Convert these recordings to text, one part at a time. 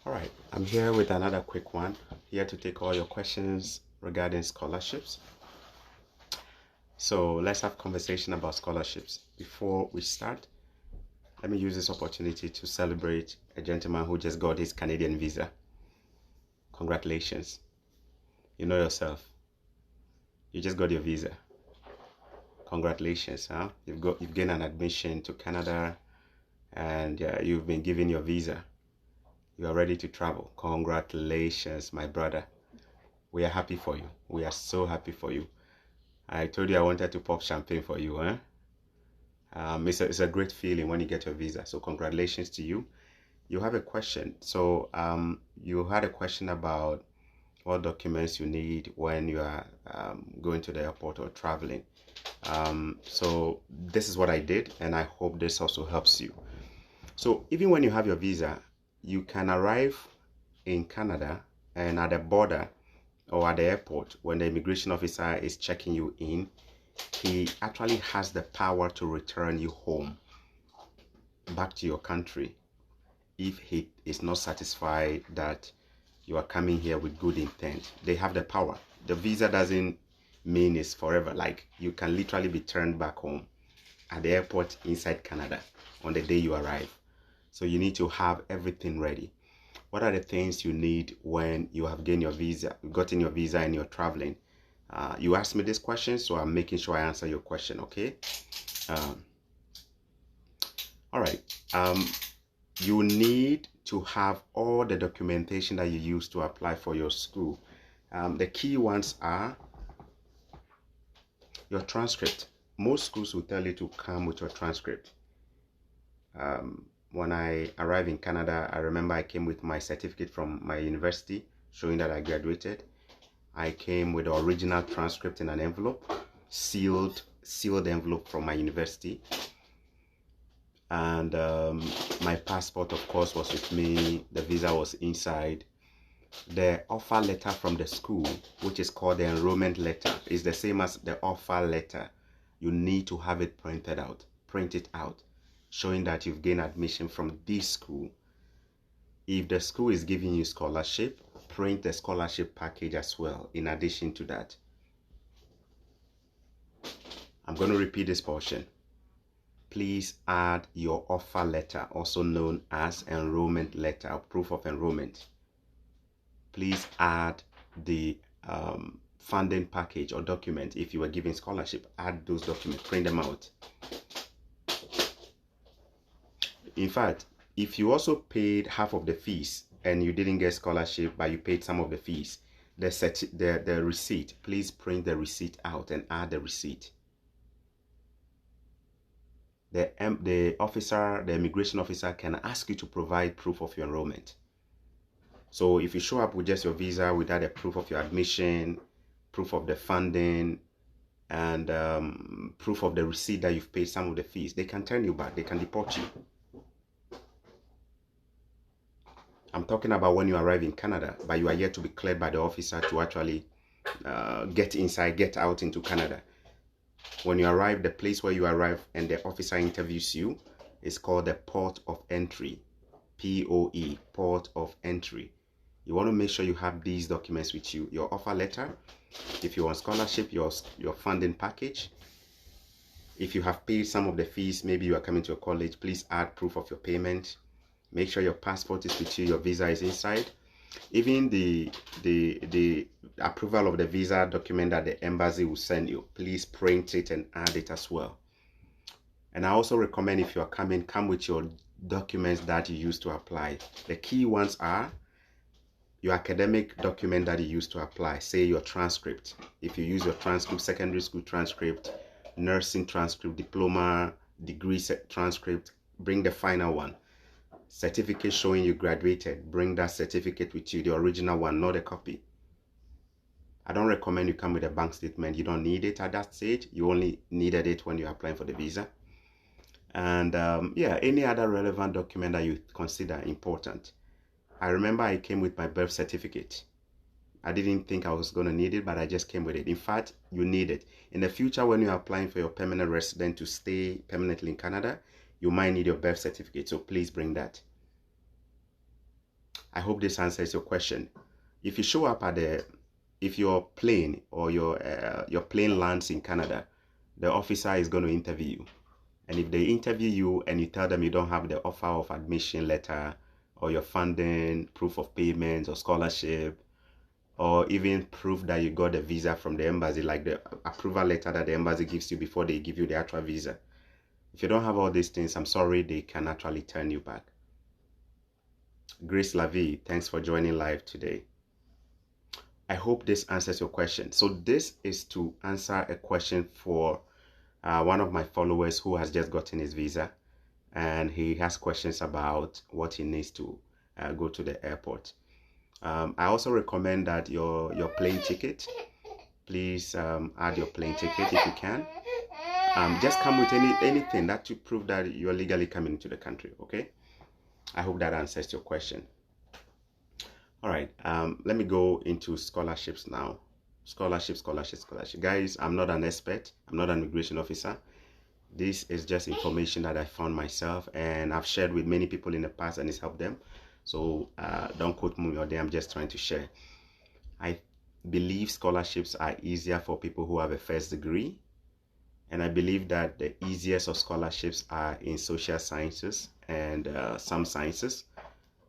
All right, I'm here with another quick one, here to take all your questions regarding scholarships. So let's have conversation about scholarships. Before we start, let me use this opportunity to celebrate a gentleman who just got his Canadian visa. Congratulations. You know yourself. You just got your visa. Congratulations, huh? You've gained an admission to Canada and you've been given your visa. You are ready to travel. Congratulations, my brother. We are happy for you. We are so happy for you. I told you I wanted to pop champagne for you, huh? It's a great feeling when you get your visa. So congratulations to you. You have a question. So you had a question about what documents you need when you are going to the airport or traveling. So this is what I did, and I hope this also helps you. So even when you have your visa, you can arrive in Canada, and at the border or at the airport, when the immigration officer is checking you in, he actually has the power to return you home back to your country if he is not satisfied that you are coming here with good intent. They have the power. The visa doesn't mean it's forever. Like, you can literally be turned back home at the airport inside Canada on the day you arrive. So you need to have everything ready. What are the things you need when you have gotten your visa and you're traveling? You asked me this question, so I'm making sure I answer your question, okay? All right. You need to have all the documentation that you use to apply for your school. The key ones are your transcript. Most schools will tell you to come with your transcript. When I arrived in Canada, I remember I came with my certificate from my university showing that I graduated. I came with the original transcript in an envelope, sealed envelope from my university. And my passport, of course, was with me. The visa was inside. The offer letter from the school, which is called the enrollment letter, is the same as the offer letter. You need to have it print it out, showing that you've gained admission from this school. If the school is giving you scholarship, print the scholarship package as well in addition to that. I'm going to repeat this portion. Please add your offer letter, also known as enrollment letter, or proof of enrollment. Please add the funding package or document. If you were given scholarship, add those documents, print them out. In fact, if you also paid half of the fees and you didn't get scholarship, but you paid some of the fees, the receipt, please print the receipt out and add the receipt. The immigration officer can ask you to provide proof of your enrollment. So if you show up with just your visa without a proof of your admission, proof of the funding, and proof of the receipt that you've paid some of the fees, they can turn you back. They can deport you. I'm talking about when you arrive in Canada, but you are yet to be cleared by the officer to actually get out into Canada. When you arrive, the place where you arrive and the officer interviews you is called the port of entry. POE, port of entry. You want to make sure you have these documents with you. Your offer letter, if you want scholarship, your funding package. If you have paid some of the fees, maybe you are coming to a college, please add proof of your payment. Make sure your passport is with you, your visa is inside. Even the approval of the visa document that the embassy will send you, please print it and add it as well. And I also recommend, if you are coming, come with your documents that you use to apply. The key ones are your academic document that you use to apply, say your transcript. If you use your transcript, secondary school transcript, nursing transcript, diploma, degree transcript, bring the final one. Certificate showing you graduated, bring that certificate with you, the original one, not a copy. I don't recommend you come with a bank statement. You don't need it at that stage. You only needed it when you're applying for the visa. And yeah, any other relevant document that you consider important. I remember I came with my birth certificate. I didn't think I was going to need it, but I just came with it. In fact, you need it. In the future, when you're applying for your permanent resident to stay permanently in Canada, you might need your birth certificate, so please bring that. I hope this answers your question. If you show up at if your plane or your plane lands in Canada, the officer is going to interview you. And if they interview you and you tell them you don't have the offer of admission letter or your funding, proof of payment or scholarship, or even proof that you got a visa from the embassy, like the approval letter that the embassy gives you before they give you the actual visa. If you don't have all these things, I'm sorry, they can actually turn you back. Grace Lavie, thanks for joining live today. I hope this answers your question. So this is to answer a question for one of my followers who has just gotten his visa, and he has questions about what he needs to go to the airport. I also recommend that your plane ticket, please add your plane ticket if you can. Just come with anything that to prove that you're legally coming to the country, okay? I hope that answers your question. All right, let me go into scholarships now. Scholarship. Guys, I'm not an expert. I'm not an immigration officer. This is just information that I found myself and I've shared with many people in the past and it's helped them. So don't quote me or I'm just trying to share. I believe scholarships are easier for people who have a first degree. And I believe that the easiest of scholarships are in social sciences and some sciences.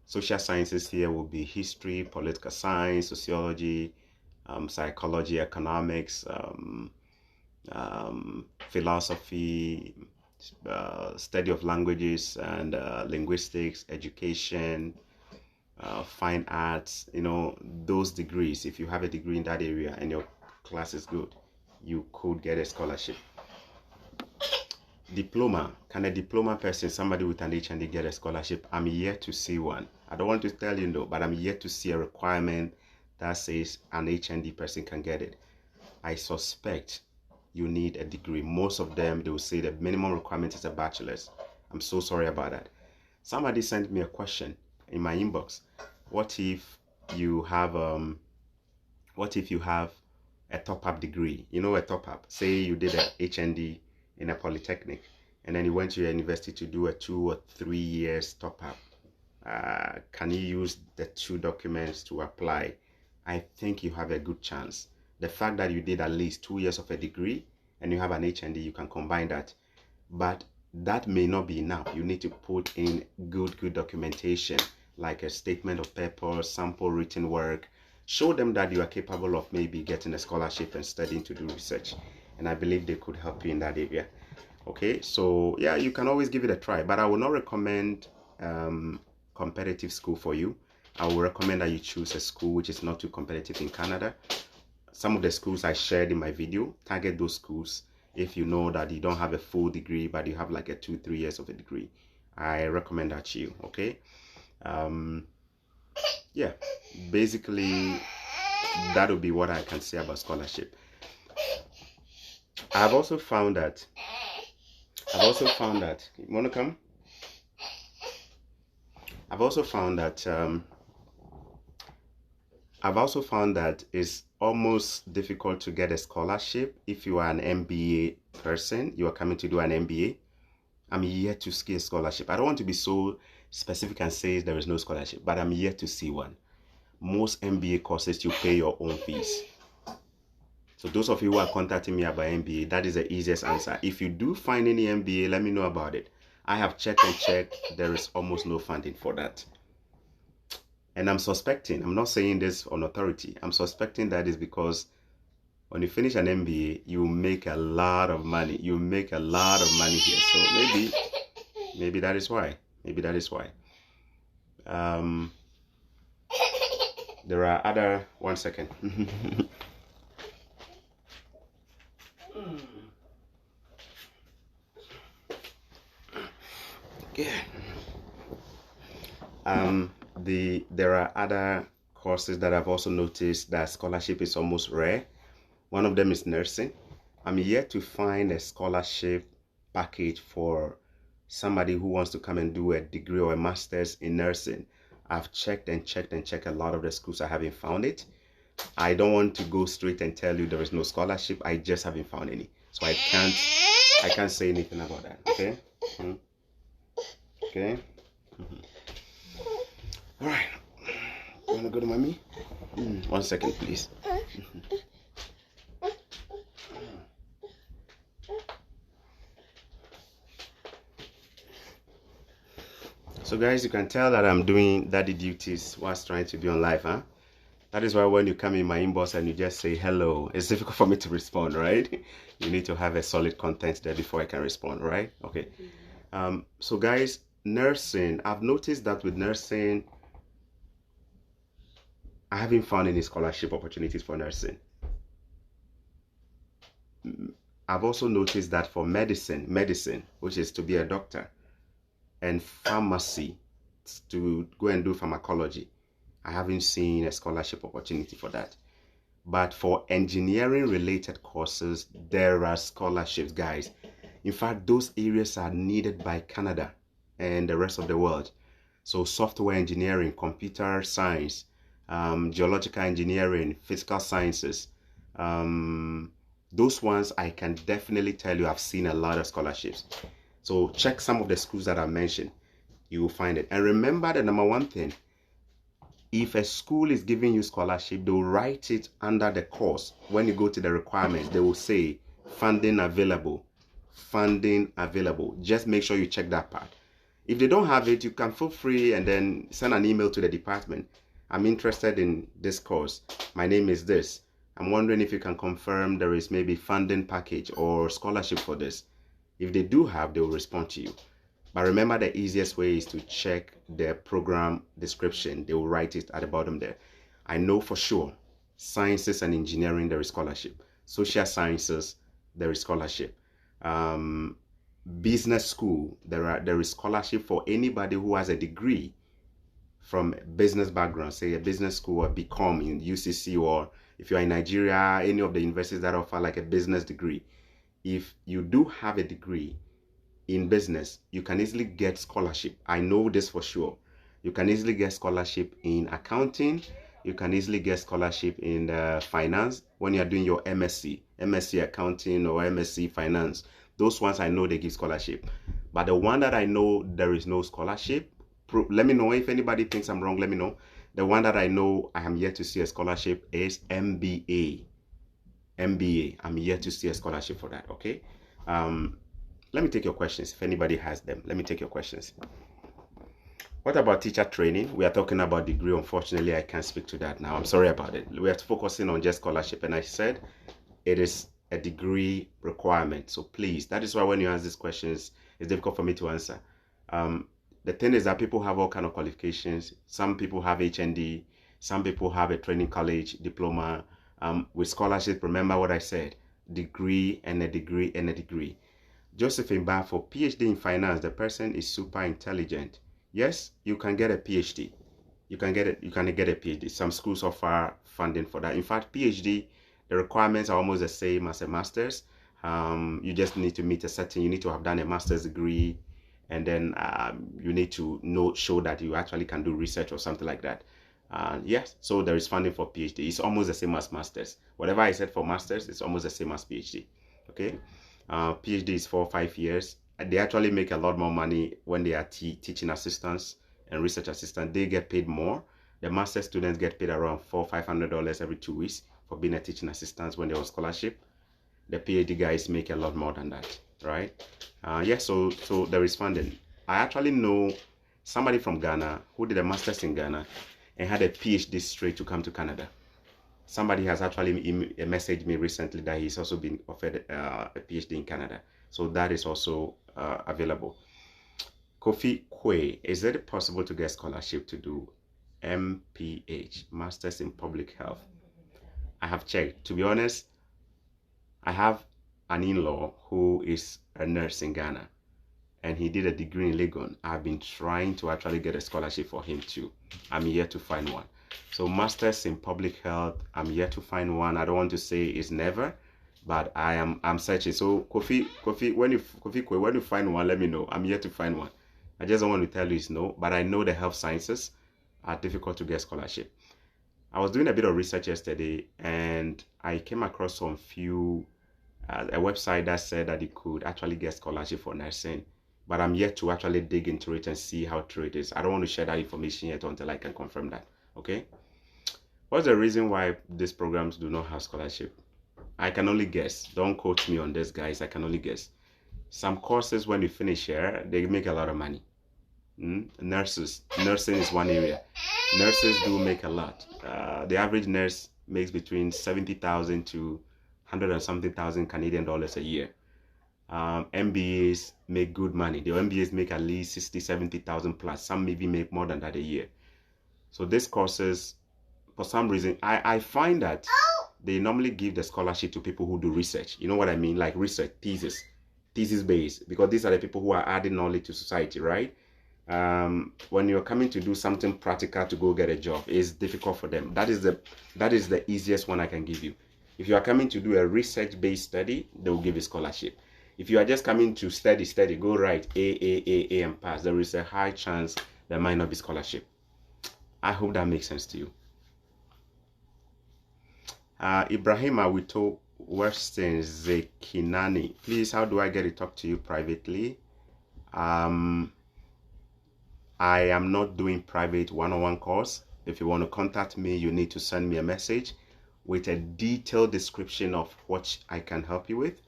Social sciences here will be history, political science, sociology, psychology, economics, philosophy, study of languages and linguistics, education, fine arts, you know, those degrees. If you have a degree in that area and your class is good, you could get a scholarship. Diploma. Can a diploma person, somebody with an HND, get a scholarship? I'm yet to see one. I don't want to tell you no, but I'm yet to see a requirement that says an HND person can get it. I suspect you need a degree. Most of them, they will say the minimum requirement is a bachelor's. I'm so sorry about that. Somebody sent me a question in my inbox. What if you have a top-up degree? You know, a top-up. Say you did a HND in a polytechnic and then you went to your university to do a 2 or 3 years top-up. Can you use the 2 documents to apply? I think you have a good chance. The fact that you did at least 2 years of a degree and you have an HND, you can combine that. But that may not be enough. You need to put in good documentation, like a statement of purpose, sample written work. Show them that you are capable of maybe getting a scholarship and studying to do research. And I believe they could help you in that area. Okay, so yeah, you can always give it a try, but I will not recommend competitive school for you. I will recommend that you choose a school which is not too competitive in Canada. Some of the schools I shared in my video, target those schools if you know that you don't have a full degree but you have like a 2-3 years of a degree. I recommend that you, okay? Yeah, basically that would be what I can say about scholarship. I've also found that you want to come? I've also found that it's almost difficult to get a scholarship if you are an MBA person. You are coming to do an MBA. I'm yet to see a scholarship. I don't want to be so specific and say there is no scholarship, but I'm yet to see one. Most MBA courses, you pay your own fees. So those of you who are contacting me about MBA, that is the easiest answer. If you do find any MBA, let me know about it. I have checked. There is almost no funding for that. And I'm suspecting, I'm not saying this on authority, I'm suspecting that is because when you finish an MBA, you make a lot of money. You make a lot of money here. So maybe that is why. There are other, one second. Yeah. There are other courses that I've also noticed that scholarship is almost rare. One of them is nursing. I'm yet to find a scholarship package for somebody who wants to come and do a degree or a master's in nursing. I've checked a lot of the schools. I haven't found it. I don't want to go straight and tell you there is no scholarship. I just haven't found any. So I can't say anything about that. Okay? Okay? All right. go to mommy? 1 second, please. So guys, you can tell that I'm doing daddy duties whilst trying to be on live, huh? That is why when you come in my inbox and you just say hello, it's difficult for me to respond, right? You need to have a solid content there before I can respond, right? Okay. So guys, nursing, I've noticed that with nursing, I haven't found any scholarship opportunities for nursing. I've also noticed that for medicine, which is to be a doctor, and pharmacy, to go and do pharmacology, I haven't seen a scholarship opportunity for that. But for engineering related courses, there are scholarships, guys. In fact, those areas are needed by Canada and the rest of the world. So software engineering, computer science, geological engineering, physical sciences, those ones I can definitely tell you I've seen a lot of scholarships. So check some of the schools that I mentioned. You will find it. And remember the number one thing, if a school is giving you scholarship, they'll write it under the course. When you go to the requirements, they will say funding available. Funding available. Just make sure you check that part. If they don't have it, you can feel free and then send an email to the department. I'm interested in this course. My name is this. I'm wondering if you can confirm there is maybe funding package or scholarship for this. If they do have, they will respond to you. But remember, the easiest way is to check the program description. They will write it at the bottom there. I know for sure, sciences and engineering, there is scholarship. Social sciences, there is scholarship. Business school, there is scholarship for anybody who has a degree from business background, say a business school or BCom in UCC, or if you're in Nigeria, any of the universities that offer like a business degree. If you do have a degree in business, you can easily get scholarship. I know this for sure. You can easily get scholarship in accounting. You can easily get scholarship in finance when you're doing your MSc accounting or MSc finance. Those ones I know they give scholarship. But the one that I know there is no scholarship, let me know if anybody thinks I'm wrong. Let me know. The one that I know I am yet to see a scholarship is MBA. I'm yet to see a scholarship for that. Okay. Let me take your questions. If anybody has them, let me take your questions. What about teacher training? We are talking about degree. Unfortunately, I can't speak to that now. I'm sorry about it. We are focusing on just scholarship. And I said it is a degree requirement. So please, that is why when you ask these questions, it's difficult for me to answer. The thing is that people have all kinds of qualifications. Some people have HND. Some people have a training college diploma. With scholarship, remember what I said, degree and a degree and a degree. Josephine Bar, for PhD in finance, the person is super intelligent. Yes, you can get a PhD. You can get a PhD. Some schools offer funding for that. In fact, PhD, the requirements are almost the same as a master's. You just need to meet you need to have done a master's degree, and then you need to show that you actually can do research or something like that. Yes, so there is funding for PhD. It's almost the same as master's. Whatever I said for master's, it's almost the same as PhD. Okay. PhD is 4 or 5 years. They actually make a lot more money when they are teaching assistants and research assistants. They get paid more. The master students get paid around $400-500 every 2 weeks for being a teaching assistant when they're on scholarship. The PhD guys make a lot more than that, right? Yes, so there is funding. I actually know somebody from Ghana who did a master's in Ghana and had a PhD straight to come to Canada. Somebody has actually messaged me recently that he's also been offered a PhD in Canada. So that is also available. Kofi Kwe, is it possible to get scholarship to do MPH, Masters in Public Health? I have checked. To be honest, I have an in-law who is a nurse in Ghana, and he did a degree in Legon. I've been trying to actually get a scholarship for him too. I'm yet to find one. So Masters in Public Health, I'm yet to find one. I don't want to say it's never, but I'm searching. So Kofi, when you find one, let me know. I'm yet to find one. I just don't want to tell you it's no, but I know the health sciences are difficult to get scholarship. I was doing a bit of research yesterday, and I came across some few a website that said that you could actually get scholarship for nursing, but I'm yet to actually dig into it and see how true it is. I don't want to share that information yet until I can confirm that. Okay. What's the reason why these programs do not have scholarship? I can only guess. Don't quote me on this, guys. I can only guess. Some courses, when you finish here, they make a lot of money. Nursing is one area. Nurses do make a lot. The average nurse makes between 70,000 to 100 and something thousand Canadian dollars a year. MBAs make good money. The MBAs make at least 60, 70,000 plus. Some maybe make more than that a year. So these courses, for some reason, I find that they normally give the scholarship to people who do research. You know what I mean? Like research, thesis based, because these are the people who are adding knowledge to society, right? When you're coming to do something practical to go get a job, it's difficult for them. That is the easiest one I can give you. If you are coming to do a research-based study, they will give you scholarship. If you are just coming to study, go write A, and pass, there is a high chance there might not be scholarship. I hope that makes sense to you. Ibrahim Awito Weston Zekinani, please, how do I get to talk to you privately? I am not doing private one-on-one calls. If you want to contact me, you need to send me a message with a detailed description of what I can help you with.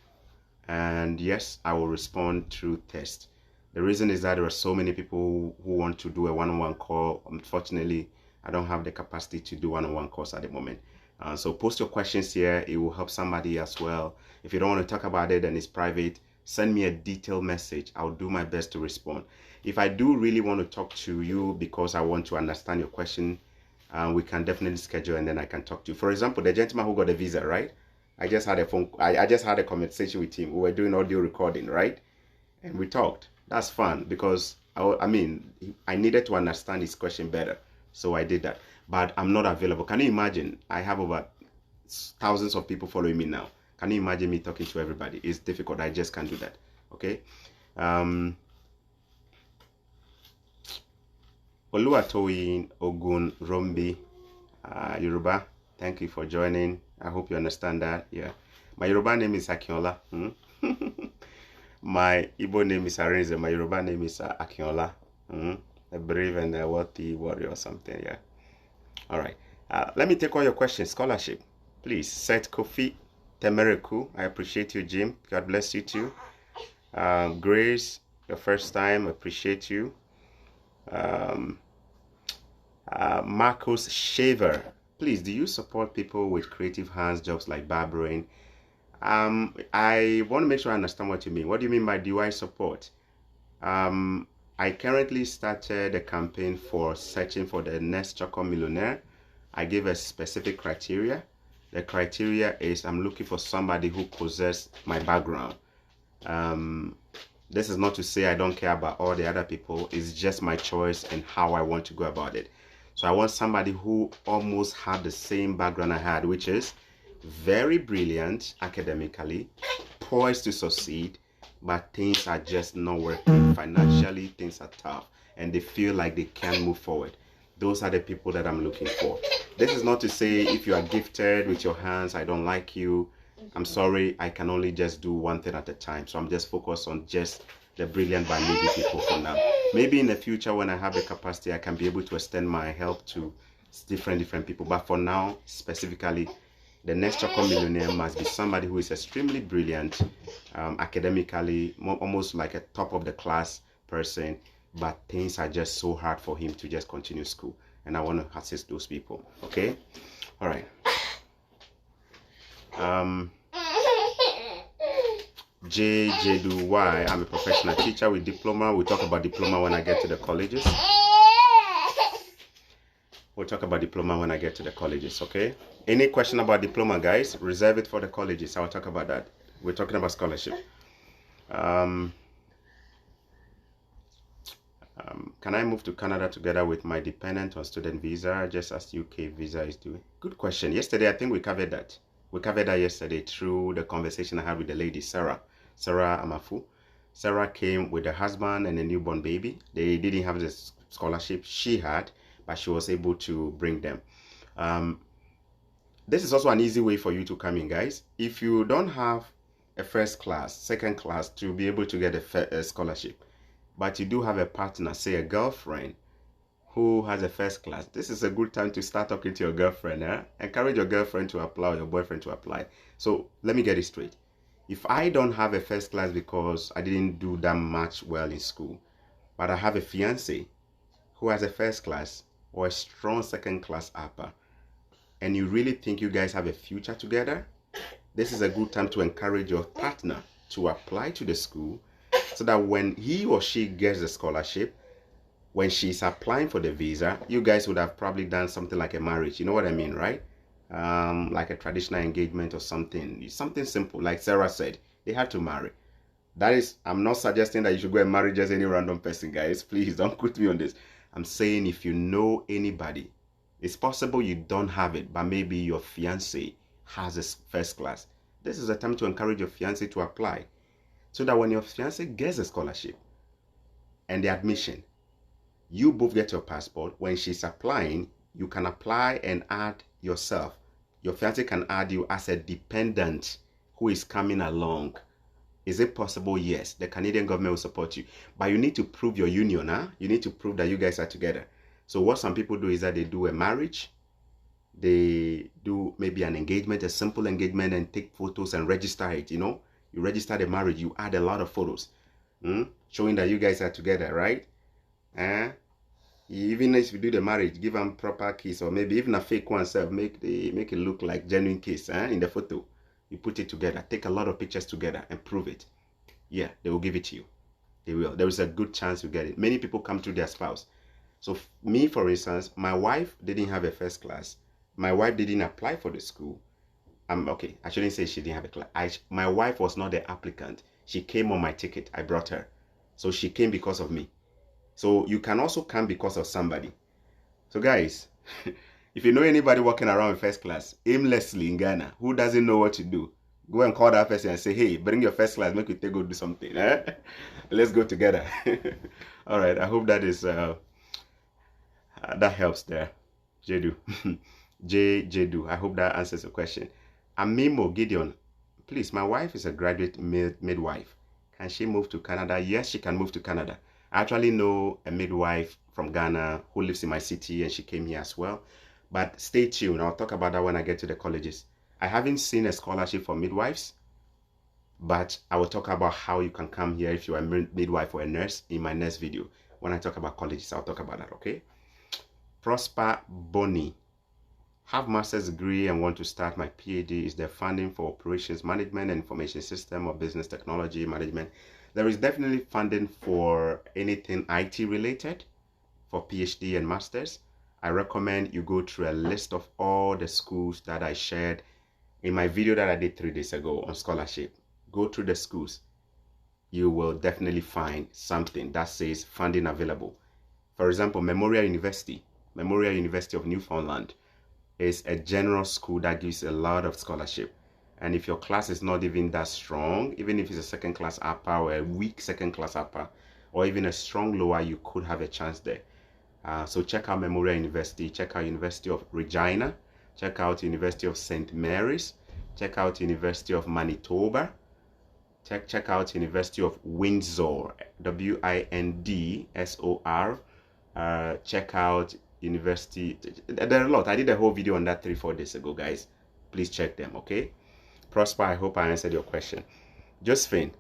And yes, I will respond through text. The reason is that there are so many people who want to do a one-on-one call. Unfortunately, I don't have the capacity to do one-on-one calls at the moment. So post your questions here. It will help somebody as well. If you don't want to talk about it and it's private, send me a detailed message. I'll do my best to respond. If I do really want to talk to you because I want to understand your question, we can definitely schedule and then I can talk to you. For example, the gentleman who got a visa, right? I just had a conversation with him. We were doing audio recording, right? And we talked. That's fun because I needed to understand his question better. So I did that. But I'm not available. Can you imagine? I have over thousands of people following me now. Can you imagine me talking to everybody? It's difficult. I just can't do that. Okay. Oluwatoyin Ogun Rombi Yoruba. Thank you for joining. I hope you understand that. Yeah. My Yoruba name is Akinola. My Igbo name is Arinze. My Yoruba name is Akinola. A brave and a wealthy warrior or something. Yeah. All right. Let me take all your questions. Scholarship. Please. Set Kofi Temereku. I appreciate you, Jim. God bless you too. Grace, your first time. Appreciate you. Marcos Shaver. Please, do you support people with creative hands, jobs like barbering? I want to make sure I understand what you mean. What do you mean by do I support? I currently started a campaign for searching for the next Choco Millionaire. I gave a specific criteria. The criteria is I'm looking for somebody who possesses my background. This is not to say I don't care about all the other people. It's just my choice and how I want to go about it. So I want somebody who almost had the same background I had, which is very brilliant academically, poised to succeed, but things are just not working. Financially, things are tough, and they feel like they can't move forward. Those are the people that I'm looking for. This is not to say if you are gifted with your hands, I don't like you. I'm sorry, I can only just do one thing at a time. So I'm just focused on just the brilliant but needy people for now. Maybe in the future when I have the capacity, I can be able to extend my help to different people. But for now, specifically, the next Choco Millionaire must be somebody who is extremely brilliant, academically, almost like a top of the class person, but things are just so hard for him to just continue school. And I want to assist those people. Okay? All right. JJDY, I'm a professional teacher with diploma. We'll talk about diploma when I get to the colleges. We'll talk about diploma when I get to the colleges, okay? Any question about diploma, guys? Reserve it for the colleges. I'll talk about that. We're talking about scholarship. Can I move to Canada together with my dependent on student visa, just as UK visa is doing? Good question. Yesterday, I think we covered that. We covered that yesterday through the conversation I had with the lady, Sarah Amafu. Sarah came with her husband and a newborn baby. They didn't have the scholarship she had, but she was able to bring them. This is also an easy way for you to come in, guys. If you don't have a first class, second class to be able to get a scholarship, but you do have a partner, say a girlfriend, who has a first class, this is a good time to start talking to your girlfriend. Encourage your girlfriend to apply or your boyfriend to apply. So let me get it straight. If I don't have a first class because I didn't do that much well in school, but I have a fiance who has a first class or a strong second class upper, and you really think you guys have a future together, this is a good time to encourage your partner to apply to the school so that when he or she gets the scholarship, when she's applying for the visa, you guys would have probably done something like a marriage. You know what I mean, right? Like a traditional engagement or something simple. Like Sarah said, they had to marry. That is, I'm not suggesting that you should go and marry just any random person, guys. Please don't quote me on this. I'm saying if you know anybody, it's possible you don't have it, but maybe your fiance has a first class. This is a time to encourage your fiance to apply so that when your fiance gets a scholarship and the admission, you both get your passport. When she's applying, you can apply and add yourself. Your fiance can add you as a dependent who is coming along. Is it possible? Yes. The Canadian government will support you. But you need to prove your union. You need to prove that you guys are together. So what some people do is that they do a marriage. They do maybe an engagement, a simple engagement, and take photos and register it. You know, you register the marriage. You add a lot of photos showing that you guys are together, right? Even if you do the marriage, give them proper kiss, or maybe even a fake one self, make it look like genuine kiss in the photo. You put it together, take a lot of pictures together and prove it. Yeah, they will give it to you. They will. There is a good chance you get it. Many people come through their spouse. So me, for instance, my wife didn't have a first class. My wife didn't apply for the school. Okay, I shouldn't say she didn't have a class. My wife was not the applicant. She came on my ticket. I brought her. So she came because of me. So you can also come because of somebody. So guys, if you know anybody walking around in first class aimlessly in Ghana who doesn't know what to do, go and call that person and say, hey, bring your first class, make we take go do something. Let's go together. All right, I hope that is that helps there. Jedu. Jedu. I hope that answers the question. Amimo Gideon, please, my wife is a graduate midwife. Can she move to Canada? Yes, she can move to Canada. I actually know a midwife from Ghana who lives in my city, and she came here as well. But stay tuned. I'll talk about that when I get to the colleges. I haven't seen a scholarship for midwives, but I will talk about how you can come here if you are a midwife or a nurse in my next video. When I talk about colleges, I'll talk about that, okay? Prosper Boni. Have master's degree and want to start my PhD. Is there funding for operations management and information system or business technology management? There is definitely funding for anything IT related for PhD and masters. I recommend you go through a list of all the schools that I shared in my video that I did 3 days ago on scholarship. Go through the schools. You will definitely find something that says funding available. For example, Memorial University of Newfoundland is a general school that gives a lot of scholarship. And if your class is not even that strong, even if it's a second class upper or a weak second class upper, or even a strong lower, you could have a chance there. So check out Memorial University, check out University of Regina, check out University of St. Mary's, check out University of Manitoba, check out University of Windsor, WINDSOR, check out University, there are a lot. I did a whole video on that 3-4 days ago, guys. Please check them, okay? Prosper, I hope I answered your question. Josephine,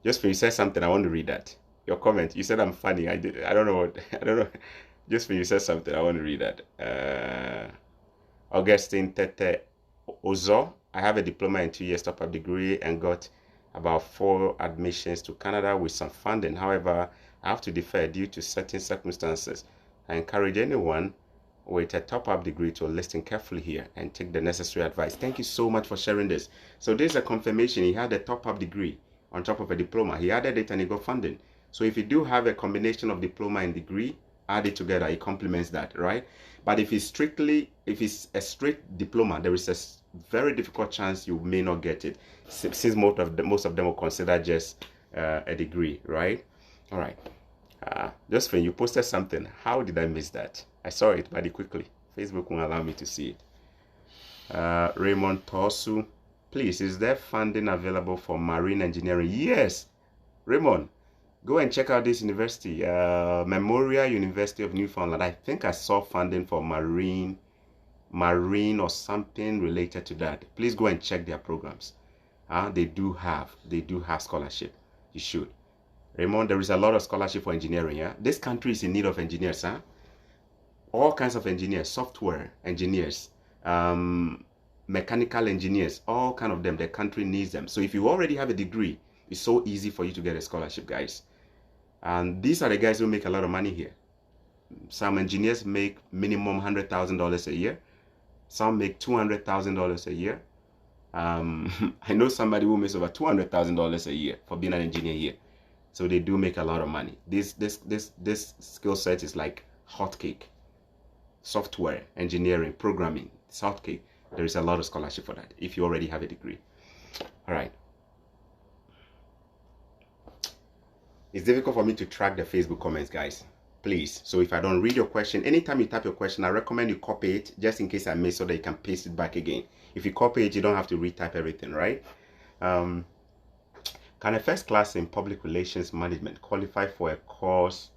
you said something. I want to read that. Your comment. You said I'm funny. I don't know what. I don't know. Josephine, you said something. I want to read that. Augustine Tete Ozo. I have a diploma in 2 years top-up degree and got about 4 admissions to Canada with some funding. However, I have to defer due to certain circumstances. I encourage anyone with a top-up degree to listen carefully here and take the necessary advice. Thank you so much for sharing this. So there's a confirmation. He had a top-up degree on top of a diploma. He added it and he got funding. So if you do have a combination of diploma and degree, add it together. It complements that, right? But if it's a straight diploma, there is a very difficult chance you may not get it, since most of them will consider just a degree, right? All right. Josephine, you posted something. How did I miss that? I saw it very quickly. Facebook won't allow me to see it. Raymond Tosu, please, is there funding available for marine engineering? Yes, Raymond, Go and check out this university, Memorial University of Newfoundland. I think I saw funding for marine or something related to that. Please go and check their programs. They do have scholarship. You should. Raymond, there is a lot of scholarship for engineering. Yeah, this country is in need of engineers. All kinds of engineers, software engineers, mechanical engineers, all kind of them. The country needs them. So if you already have a degree, it's so easy for you to get a scholarship, guys. And these are the guys who make a lot of money here. Some engineers make minimum $100,000 a year. Some make $200,000 a year. I know somebody who makes over $200,000 a year for being an engineer here. So they do make a lot of money. This skill set is like hotcake. Software, engineering, programming, it's hotcake. There is a lot of scholarship for that if you already have a degree. All right. It's difficult for me to track the Facebook comments, guys. Please. So if I don't read your question, anytime you type your question, I recommend you copy it just in case I miss so that you can paste it back again. If you copy it, you don't have to retype everything, right? Can a first class in public relations management qualify for a course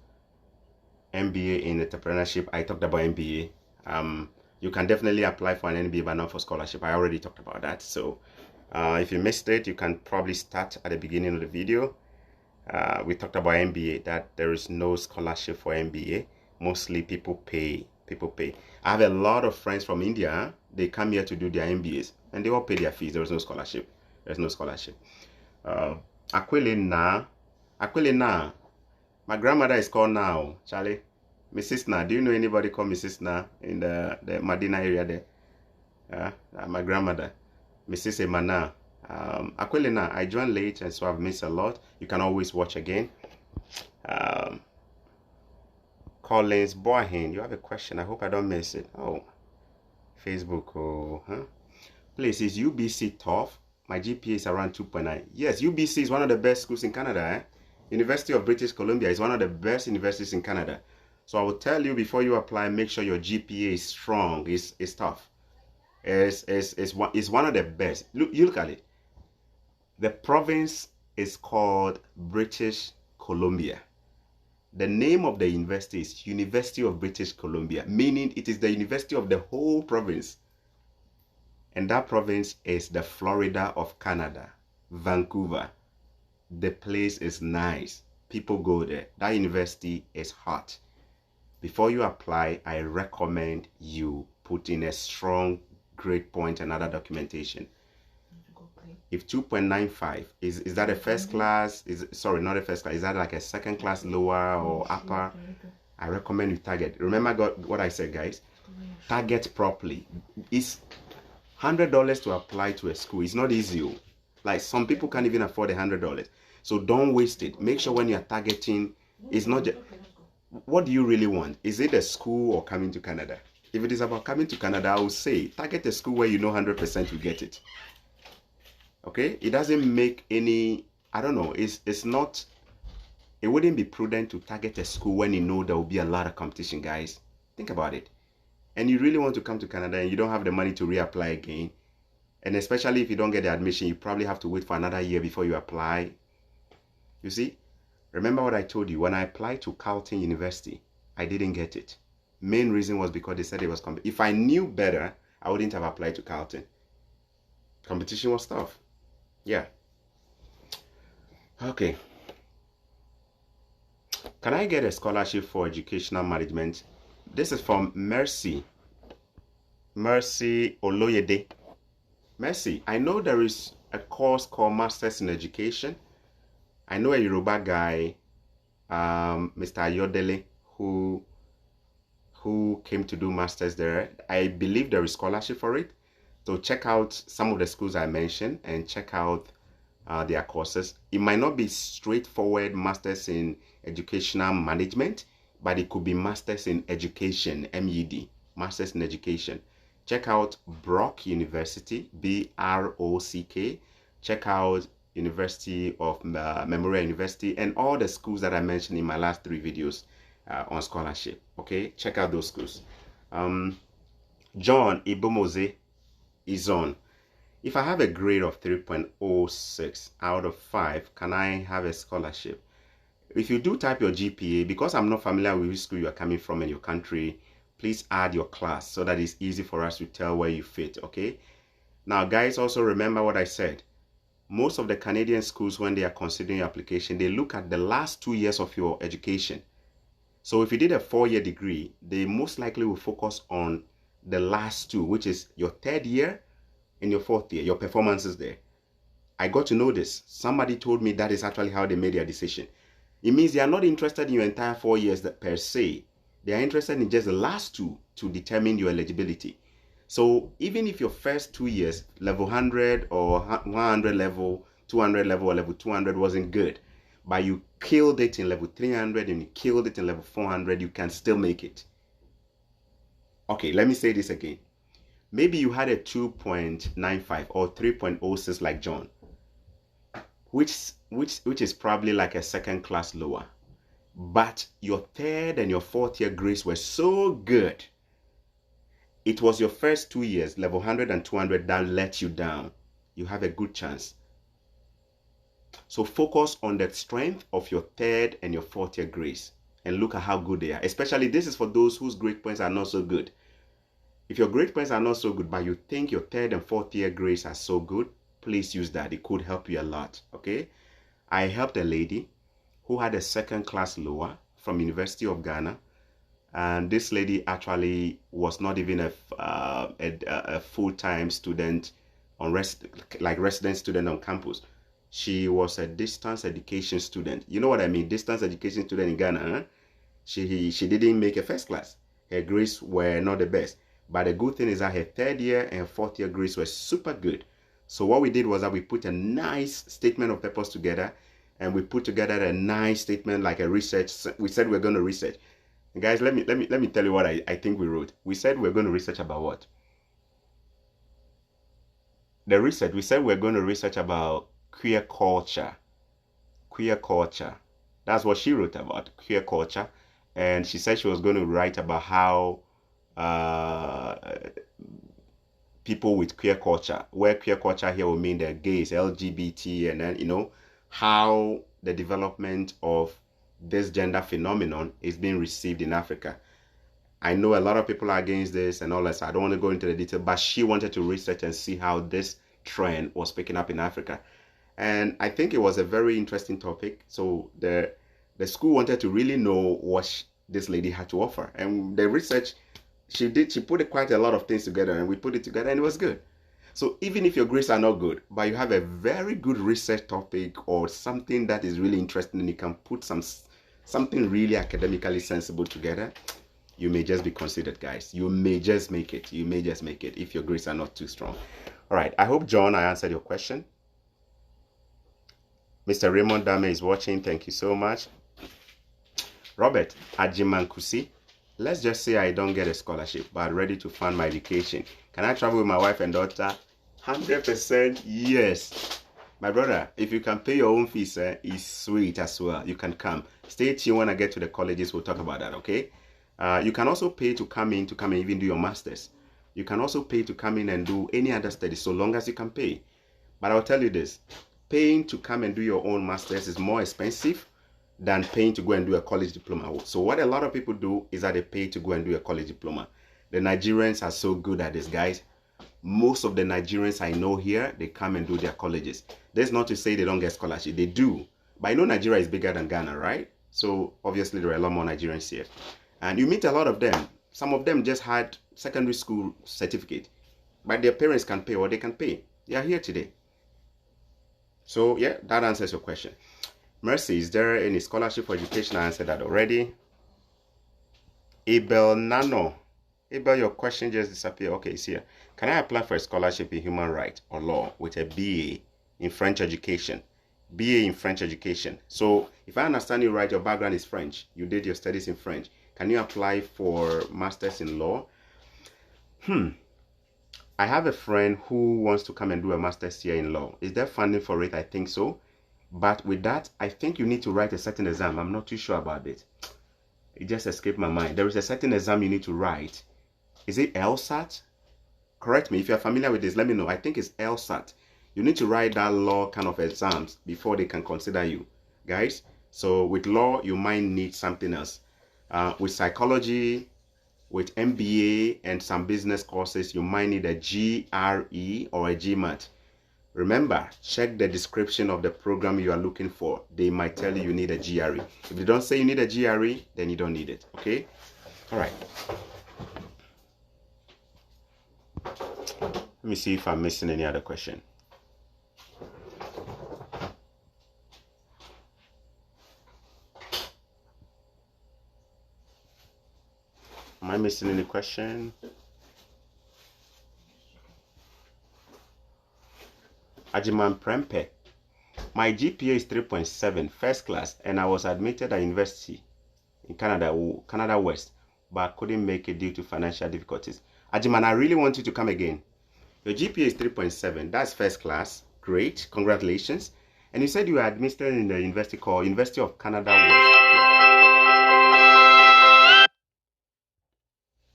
MBA in entrepreneurship? I talked about MBA. You can definitely apply for an MBA, but not for scholarship. I already talked about that. So if you missed it, you can probably start at the beginning of the video. We talked about MBA, that there is no scholarship for MBA. Mostly people pay. I have a lot of friends from India. They come here to do their MBAs and they all pay their fees. There is no scholarship. There's no scholarship. Aquilina. My grandmother is called now, Charlie. Mrs. Na. Do you know anybody called Mrs. Na in the Medina area there? My grandmother, Mrs. Emana. Aquilina, I joined late and so I've missed a lot. You can always watch again. Collins Boahin, you have a question. I hope I don't miss it. Oh, Facebook. Oh, huh? Please, is UBC tough? My GPA is around 2.9. Yes, UBC is one of the best schools in Canada. University of British Columbia is one of the best universities in Canada. So I will tell you before you apply, make sure your GPA is strong. It's tough. It's one of the best. Look at it. The province is called British Columbia. The name of the university is University of British Columbia, meaning it is the university of the whole province. And that province is the Florida of Canada, Vancouver. The place is nice. People go there. That university is hot. Before you apply, I recommend you put in a strong grade point and other documentation. If 2.95 is that a first class? Sorry, not a first class. Is that like a second class, lower or upper? I recommend you target. Remember what I said, guys. Target properly. It's $100 to apply to a school. It's not easy. Like some people can't even afford $100. So don't waste it. Make sure when you're targeting, it's not just what do you really want? Is it a school or coming to Canada? If it is about coming to Canada, I would say target a school where you know 100% you get it. Okay, it doesn't make any, I don't know, it's not, it wouldn't be prudent to target a school when you know there will be a lot of competition, guys. Think about it. And you really want to come to Canada and you don't have the money to reapply again. And especially if you don't get the admission, you probably have to wait for another year before you apply. You see, remember what I told you, when I applied to Carleton University, I didn't get it. Main reason was because they said it was, if I knew better, I wouldn't have applied to Carleton. Competition was tough. Yeah. Okay. Can I get a scholarship for educational management? This is from Mercy Oloyede. Mercy, I know there is a course called Masters in Education. I know a Yoruba guy, Mr. Ayodele, who came to do masters there. I believe there is scholarship for it. So check out some of the schools I mentioned and check out their courses. It might not be straightforward masters in educational management, but it could be masters in education, MED, masters in education. Check out Brock University, BROCK. Check out University of Memorial University and all the schools that I mentioned in my last 3 videos on scholarship. Okay, check out those schools. John Ibomoze is on. If I have a grade of 3.06 out of 5, can I have a scholarship? If you do type your GPA, because I'm not familiar with which school you are coming from in your country, please add your class so that it's easy for us to tell where you fit, okay? Now, guys, also remember what I said. Most of the Canadian schools, when they are considering your application, they look at the last 2 years of your education. So if you did a 4-year degree, they most likely will focus on the last two, which is your 3rd year and your 4th year, your performances there. I got to know this. Somebody told me that is actually how they made their decision. It means they are not interested in your entire 4 years per se. They are interested in just the last two to determine your eligibility. So even if your first 2 years, level 100 or 100 level, 200 level, or level 200 wasn't good, but you killed it in level 300 and you killed it in level 400, you can still make it. Okay, let me say this again. Maybe you had a 2.95 or 3.06 like John, which is probably like a 2nd class lower. But your 3rd and your 4th year grades were so good. It was your first 2 years, level 100 and 200, that let you down. You have a good chance. So focus on the strength of your 3rd and your 4th year grades and look at how good they are. Especially this is for those whose grade points are not so good. If your grade points are not so good, but you think your 3rd and 4th year grades are so good, please use that. It could help you a lot, okay? I helped a lady who had a 2nd class lower from University of Ghana. And this lady actually was not even a full-time student on resident student on campus. She was a distance education student. You know what I mean? Distance education student in Ghana. Huh? She didn't make a 1st class. Her grades were not the best. But the good thing is that her 3rd year and 4th year grades were super good. So what we did was that we put a nice statement of purpose together, and we put together a nice statement like a research. We said we're going to research. Guys, let me tell you what I think we wrote. We said we're going to research about what? The research, we said we're going to research about queer culture. Queer culture. That's what she wrote about, queer culture. And she said she was going to write about how people with queer culture, where queer culture here will mean the gays, LGBT, and then, you know, how the development of this gender phenomenon is being received in Africa. I know a lot of people are against this and all that, so I don't want to go into the detail, but she wanted to research and see how this trend was picking up in Africa. And I think it was a very interesting topic. So the school wanted to really know what this lady had to offer. And the research she put quite a lot of things together, and we put it together, and it was good. So even if your grades are not good, but you have a very good research topic or something that is really interesting, and you can put something really academically sensible together, you may just be considered, guys. You may just make it. You may just make it if your grades are not too strong. All right. I hope, John, I answered your question. Mr. Raymond Dame is watching. Thank you so much. Robert Ajimankusi. Let's just say I don't get a scholarship, but ready to fund my education. Can I travel with my wife and daughter? 100% yes. My brother, if you can pay your own fees, it's sweet as well. You can come. Stay tuned when I get to the colleges. We'll talk about that, okay? You can also pay to come in and even do your masters. You can also pay to come in and do any other studies, so long as you can pay. But I'll tell you this, paying to come and do your own masters is more expensive than paying to go and do a college diploma. So what a lot of people do is that they pay to go and do a college diploma. The Nigerians are so good at this, guys. Most of the Nigerians I know here, they come and do their colleges. That's not to say they don't get scholarship. They do. But I know Nigeria is bigger than Ghana, right? So obviously there are a lot more Nigerians here. And you meet a lot of them. Some of them just had secondary school certificate, but their parents can pay, or they can pay. They are here today. So yeah, that answers your question. Mercy, is there any scholarship for education? I answered that already. Abel Nano. Abel, your question just disappeared. Okay, it's here. Can I apply for a scholarship in human rights or law with a BA in French education? BA in French education. So if I understand you right, your background is French. You did your studies in French. Can you apply for masters in law? I have a friend who wants to come and do a master's here in law. Is there funding for it? I think so. But with that, I think you need to write a certain exam. I'm not too sure about it. It just escaped my mind. There is a certain exam you need to write. Is it LSAT? Correct me if you're familiar with this. Let me know. I think it's LSAT. You need to write that law kind of exams before they can consider you. Guys, So with law, you might need something else. With psychology, with MBA and some business courses, you might need a GRE or a GMAT. Remember, check the description of the program you are looking for. They might tell you need a GRE. If they don't say you need a GRE, then you don't need it. Okay? All right. Let me see if I'm missing any other question. Am I missing any question? Ajiman Prempe. My GPA is 3.7, first class, and I was admitted at university in Canada West, but I couldn't make it due to financial difficulties. Ajiman, I really want you to come again. Your GPA is 3.7, that's first class, great, congratulations. And you said you were admitted in the university called University of Canada West. Okay?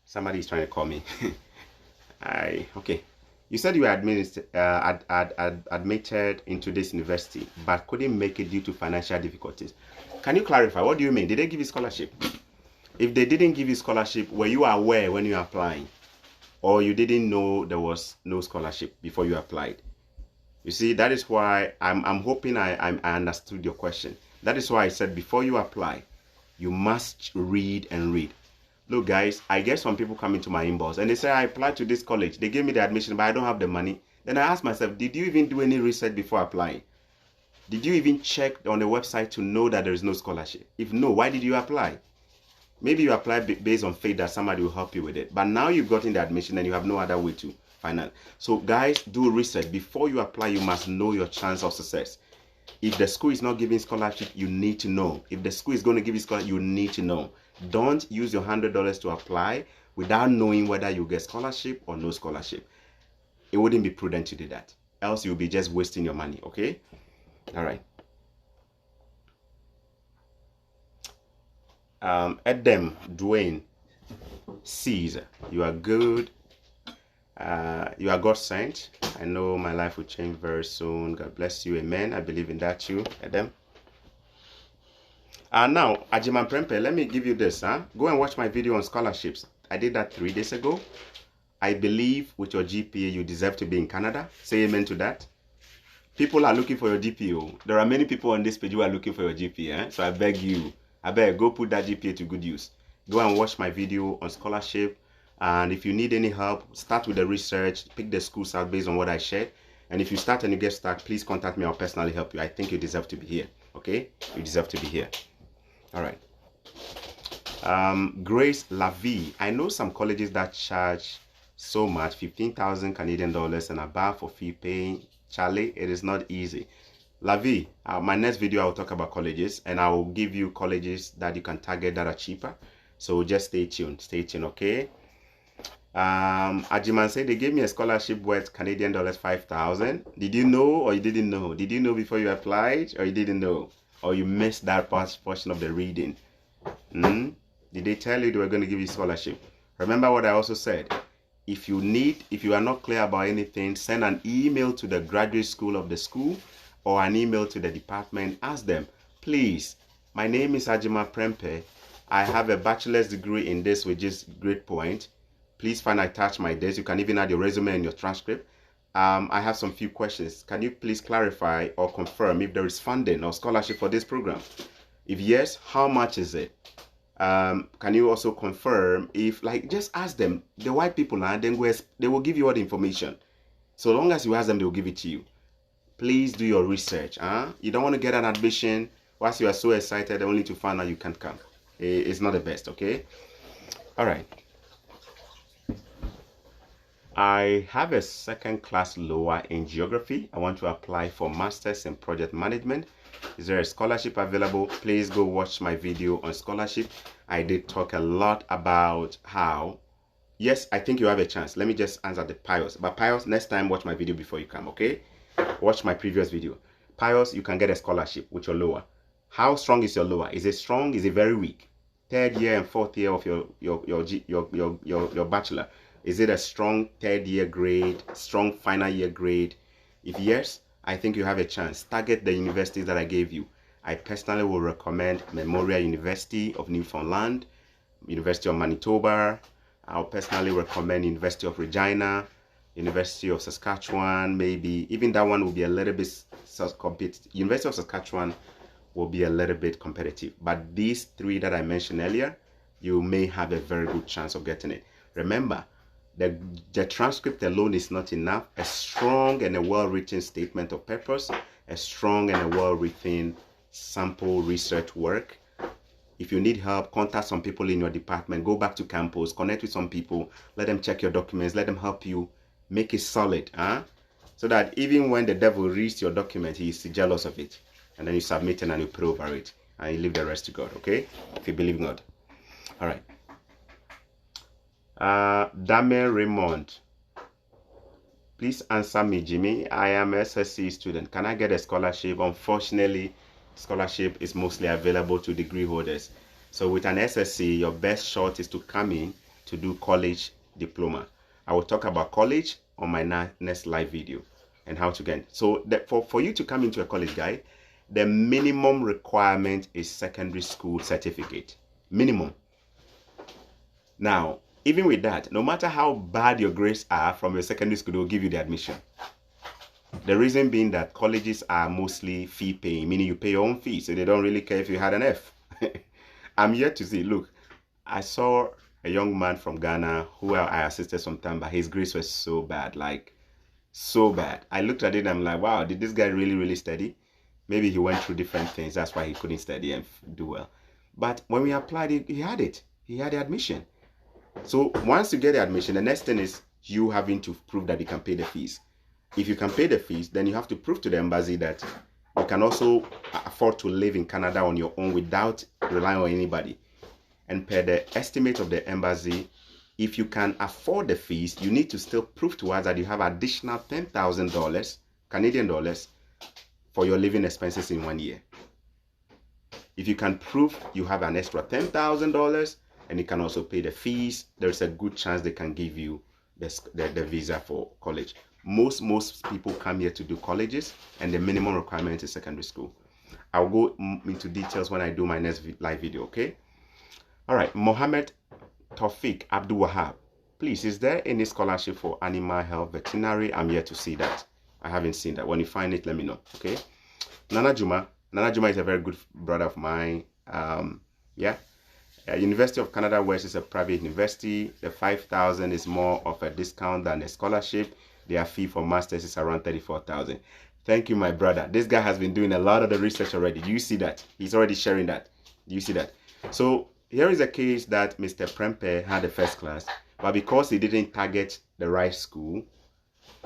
Somebody is trying to call me. Okay. You said you were admitted into this university, but couldn't make it due to financial difficulties. Can you clarify? What do you mean? Did they give you scholarship? If they didn't give you scholarship, were you aware when you were applying? Or you didn't know there was no scholarship before you applied? You see, that is why I'm hoping I understood your question. That is why I said before you apply, you must read and read. Look, guys, I get some people come into my inbox and they say, I applied to this college. They gave me the admission, but I don't have the money. Then I ask myself, did you even do any research before applying? Did you even check on the website to know that there is no scholarship? If no, why did you apply? Maybe you applied based on faith that somebody will help you with it. But now you've gotten the admission and you have no other way to find out. So guys, do research. Before you apply, you must know your chance of success. If the school is not giving scholarship, you need to know. If the school is going to give you scholarship, you need to know. Don't use your $100 to apply without knowing whether you get scholarship or no scholarship. It wouldn't be prudent to do that. Else you'll be just wasting your money, okay? All right. Edem Dwayne sees you are good. You are God sent. I know my life will change very soon. God bless you. Amen. I believe in that too, Edem. Now, Ajiman Prempe, let me give you this. Go and watch my video on scholarships. I did that 3 days ago. I believe with your GPA, you deserve to be in Canada. Say amen to that. People are looking for your GPA. There are many people on this page who are looking for your GPA. So I beg you, go put that GPA to good use. Go and watch my video on scholarship. And if you need any help, start with the research. Pick the schools out based on what I shared. And if you start and you get stuck, please contact me. I'll personally help you. I think you deserve to be here. Okay? You deserve to be here. All right. Grace Lavie. I know some colleges that charge so much, 15,000 Canadian dollars and above for fee paying. Charlie, it is not easy. Lavie, my next video I will talk about colleges, and I will give you colleges that you can target that are cheaper. So just stay tuned. Stay tuned, okay? Ajiman said they gave me a scholarship worth Canadian dollars 5,000. Did you know or you didn't know? Did you know before you applied or you didn't know? Or you missed that portion of the reading? Did they tell you they were going to give you scholarship? Remember what I also said. If you are not clear about anything, send an email to the graduate school of the school or an email to the department. Ask them, please, my name is Ajima Prempe. I have a bachelor's degree in this, which is grade point. Please find attached my dates. You can even add your resume and your transcript. I have some few questions. Can you please clarify or confirm if there is funding or scholarship for this program? If yes, how much is it? Can you also confirm if, just ask them, the white people, and then they will give you all the information. So long as you ask them, they will give it to you. Please do your research. You don't want to get an admission whilst you are so excited only to find out you can't come. It's not the best, okay? All right. I have a second class lower in geography. I want to apply for masters in project management. Is there a scholarship available? Please go watch my video on scholarship. I did talk a lot about how, yes, I think you have a chance. Let me just answer the Pius. But Pius, next time watch my video before you come, okay? Watch my previous video. Pius, you can get a scholarship with your lower. How strong is your lower? Is it strong? Is it very weak? Third year and fourth year of your bachelor. Is it a strong third year grade, strong final year grade? If yes, I think you have a chance. Target the universities that I gave you. I personally will recommend Memorial University of Newfoundland, University of Manitoba. I'll personally recommend University of Regina, University of Saskatchewan, maybe. Even that one will be a little bit competitive. University of Saskatchewan will be a little bit competitive. But these three that I mentioned earlier, you may have a very good chance of getting it. Remember, the transcript alone is not enough. A strong and a well-written statement of purpose, a strong and a well-written sample research work. If you need help, contact some people in your department. Go back to campus, connect with some people, let them check your documents, let them help you make it solid, so that even when the devil reads your document, he is jealous of it. And then you submit it and you pray over it, and you leave the rest to God, okay? If you believe in God. All right. Dame Raymond, please answer me, Jimmy. I am a SSC student. Can I get a scholarship? Unfortunately, scholarship is mostly available to degree holders. So with an SSC, your best shot is to come in to do college diploma. I will talk about college on my next live video and how to get. So for you to come into a college, guy, the minimum requirement is secondary school certificate. Minimum. Now, even with that, no matter how bad your grades are from your secondary school, they'll give you the admission. The reason being that colleges are mostly fee paying, meaning you pay your own fee, so they don't really care if you had an F. I'm yet to see. Look, I saw a young man from Ghana who I assisted some time, but his grades were so bad, like so bad. I looked at it and I'm like, wow, did this guy really, really study? Maybe he went through different things. That's why he couldn't study and do well. But when we applied it, he had it. He had the admission. So once you get the admission, the next thing is you having to prove that you can pay the fees. If you can pay the fees, then you have to prove to the embassy that you can also afford to live in Canada on your own without relying on anybody. And per the estimate of the embassy, if you can afford the fees, you need to still prove to us that you have additional $10,000 Canadian dollars for your living expenses in 1 year. If you can prove you have an extra $10,000 and you can also pay the fees, there's a good chance they can give you the visa for college. Most people come here to do colleges, and the minimum requirement is secondary school. I'll go into details when I do my next live video, okay? All right, Mohammed Tawfiq Abdul Wahab. Please, is there any scholarship for animal health veterinary? I'm yet to see that. I haven't seen that. When you find it, let me know, okay? Nana Juma is a very good brother of mine. University of Canada West is a private university. The $5,000 is more of a discount than a scholarship. Their fee for masters is around $34,000. Thank you, my brother. This guy has been doing a lot of the research already. Do you see that? He's already sharing that. Do you see that? So here is a case that Mr. Prempe had a first class, but because he didn't target the right school,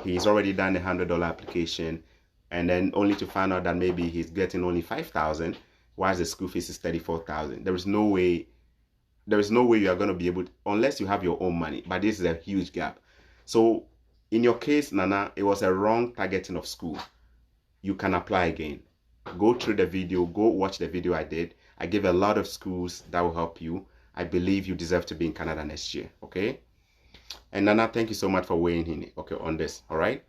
he's already done a $100 application, and then only to find out that maybe he's getting only $5,000, while the school fees is $34,000. There is no way you are going to be able to, unless you have your own money. But this is a huge gap. So in your case, Nana, it was a wrong targeting of school. You can apply again. Go through the video. Go watch the video I did. I gave a lot of schools that will help you. I believe you deserve to be in Canada next year. Okay? And Nana, thank you so much for weighing in, okay, on this. All right?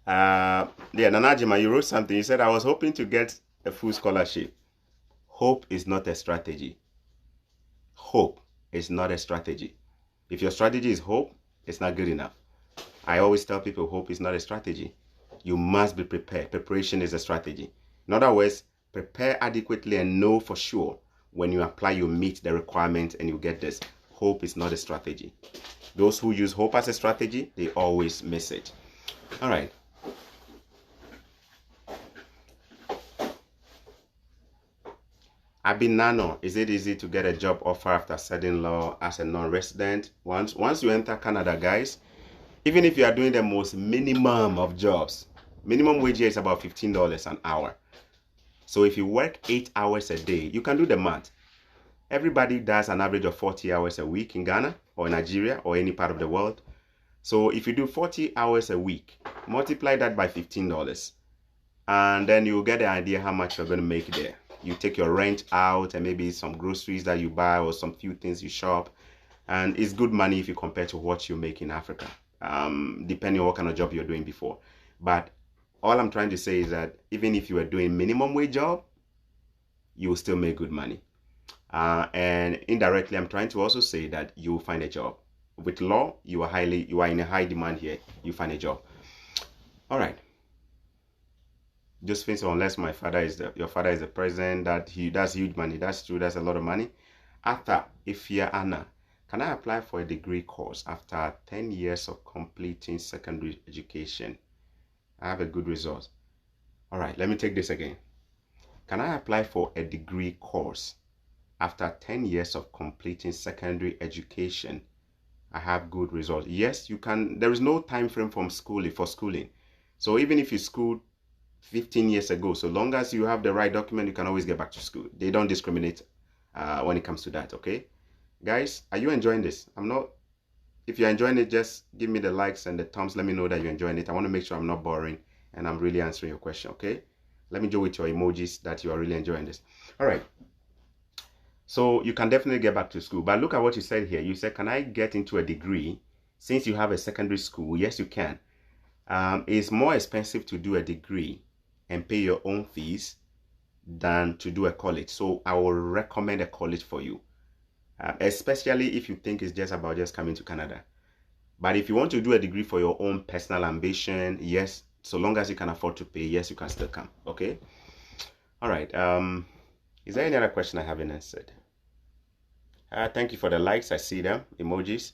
Nana Jima, you wrote something. You said, I was hoping to get a full scholarship. Hope is not a strategy. Hope is not a strategy. If your strategy is hope, it's not good enough. I always tell people hope is not a strategy. You must be prepared. Preparation is a strategy. In other words, prepare adequately and know for sure when you apply, you meet the requirements and you get this. Hope is not a strategy. Those who use hope as a strategy, they always miss it. All right. Abinano, is it easy to get a job offer after studying law as a non-resident? Once you enter Canada, guys, even if you are doing the most minimum of jobs, minimum wage here is about $15 an hour. So if you work 8 hours a day, you can do the math. Everybody does an average of 40 hours a week in Ghana or Nigeria or any part of the world. So if you do 40 hours a week, multiply that by $15, and then you'll get the idea how much you're going to make there. You take your rent out and maybe some groceries that you buy or some few things you shop. And it's good money if you compare to what you make in Africa, depending on what kind of job you're doing before. But All I'm trying to say is that even if you are doing minimum wage job, you will still make good money. And indirectly, I'm trying to also say that you will find a job. With law, you are in a high demand here. You find a job. All right. Just think so, unless your father is the president, that's huge money. That's true. That's a lot of money. After, if you're Anna, can I apply for a degree course after 10 years of completing secondary education? I have a good result. All right, let me take this again. Can I apply for a degree course after 10 years of completing secondary education? I have good results. Yes, you can. There is no time frame for schooling. So even if you schooled 15 years ago, so long as you have the right document, you can always get back to school. They don't discriminate when it comes to that, okay? Guys, are you enjoying this? If you're enjoying it, just give me the likes and the thumbs. Let me know that you're enjoying it. I want to make sure I'm not boring and I'm really answering your question, okay? Let me do with your emojis that you are really enjoying this. All right. So you can definitely get back to school. But look at what you said here. You said, can I get into a degree since you have a secondary school? Yes, you can. It's more expensive to do a degree and pay your own fees than to do a college. So I will recommend a college for you, especially if you think it's just about just coming to Canada. But if you want to do a degree for your own personal ambition, yes, so long as you can afford to pay, yes, you can still come, okay? All right. Is there any other question I haven't answered? Thank you for the likes. I see them, emojis.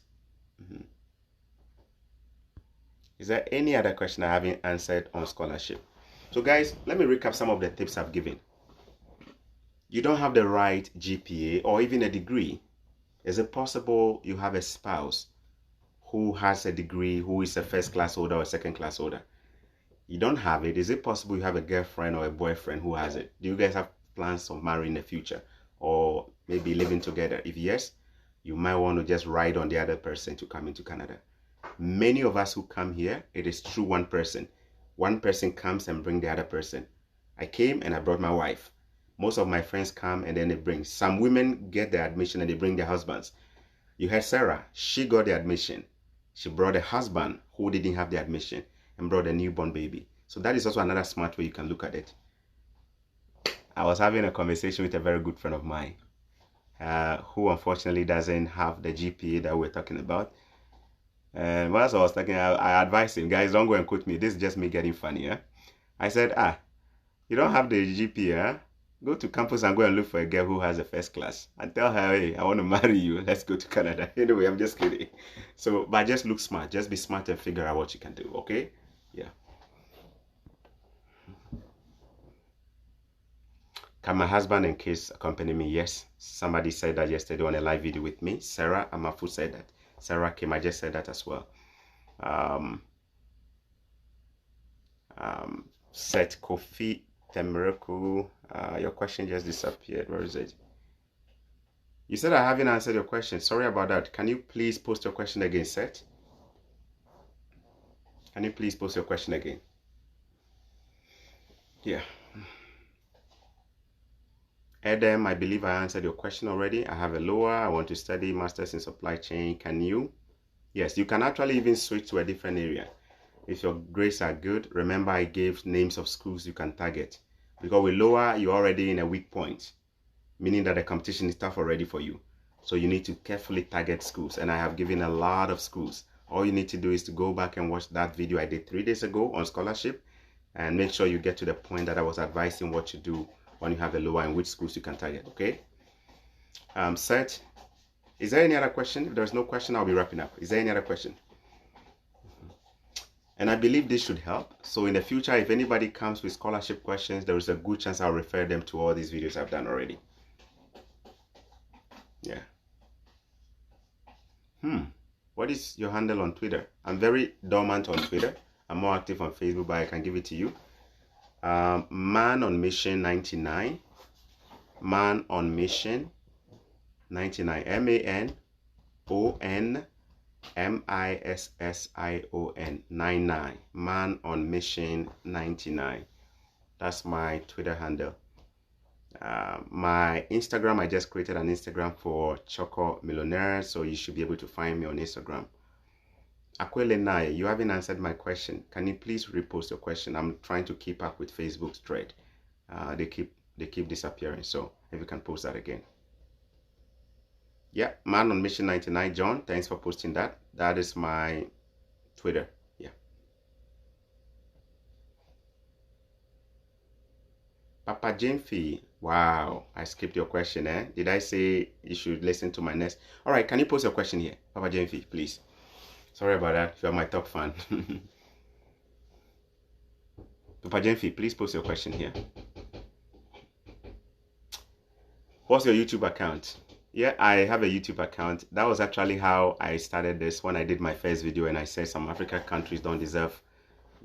Is there any other question I haven't answered on scholarship? So guys, let me recap some of the tips I've given. You don't have the right GPA or even a degree. Is it possible you have a spouse who has a degree, who is a first class holder or a second class holder? You don't have it. Is it possible you have a girlfriend or a boyfriend who has it? Do you guys have plans of marrying in the future or maybe living together? If yes, you might want to just ride on the other person to come into Canada. Many of us who come here, it is through one person. One person comes and brings the other person. I came and I brought my wife. Most of my friends come and then they bring. Some women get the admission and they bring their husbands. You heard Sarah. She got the admission. She brought a husband who didn't have the admission and brought a newborn baby. So that is also another smart way you can look at it. I was having a conversation with a very good friend of mine who unfortunately doesn't have the GPA that we're talking about. And once I was talking, I advised him, guys, don't go and quote me. This is just me getting funny. I said, you don't have the GPA. Go to campus and go and look for a girl who has a first class and tell her, hey, I want to marry you. Let's go to Canada. Anyway, I'm just kidding. So, but just look smart. Just be smart and figure out what you can do. Okay? Yeah. Can my husband and kids accompany me? Yes. Somebody said that yesterday on a live video with me. Sarah Amafu said that. Sarah Kim, I just said that as well. Set Kofi Temreku, your question just disappeared. Where is it? You said I haven't answered your question. Sorry about that. Can you please post your question again, Seth? Can you please post your question again? Yeah. Adam, I believe I answered your question already. I have a lower. I want to study Masters in Supply Chain. Can you? Yes, you can actually even switch to a different area. If your grades are good, remember I gave names of schools you can target. Because with lower, you're already in a weak point, meaning that the competition is tough already for you. So you need to carefully target schools. And I have given a lot of schools. All you need to do is to go back and watch that video I did 3 days ago on scholarship and make sure you get to the point that I was advising what to do when you have a lower and which schools you can target, okay? Seth, is there any other question? If there's no question, I'll be wrapping up. Is there any other question? And I believe this should help. So in the future, if anybody comes with scholarship questions, there is a good chance I'll refer them to all these videos I've done already. Yeah. What is your handle on Twitter? I'm very dormant on Twitter. I'm more active on Facebook, but I can give it to you. Man on Mission 99. Man on Mission 99. MANONMISSION 99. Man on Mission 99. That's my Twitter handle. My Instagram, I just created an Instagram for Choco Millionaire, so you should be able to find me on Instagram. Aquile Nai, you haven't answered my question. Can you please repost your question? I'm trying to keep up with Facebook's thread. They keep disappearing. So if you can post that again. Yeah, Man on Mission 99, John. Thanks for posting that. That is my Twitter. Yeah. Papa Jimfy. Wow, I skipped your question, eh? Did I say you should listen to my next? All right, can you post your question here? Papa Jimfy, please. Sorry about that. You are my top fan. Papa Jimfy, please post your question here. What's your YouTube account? Yeah, I have a YouTube account. That was actually how I started this when I did my first video and I said some African countries don't deserve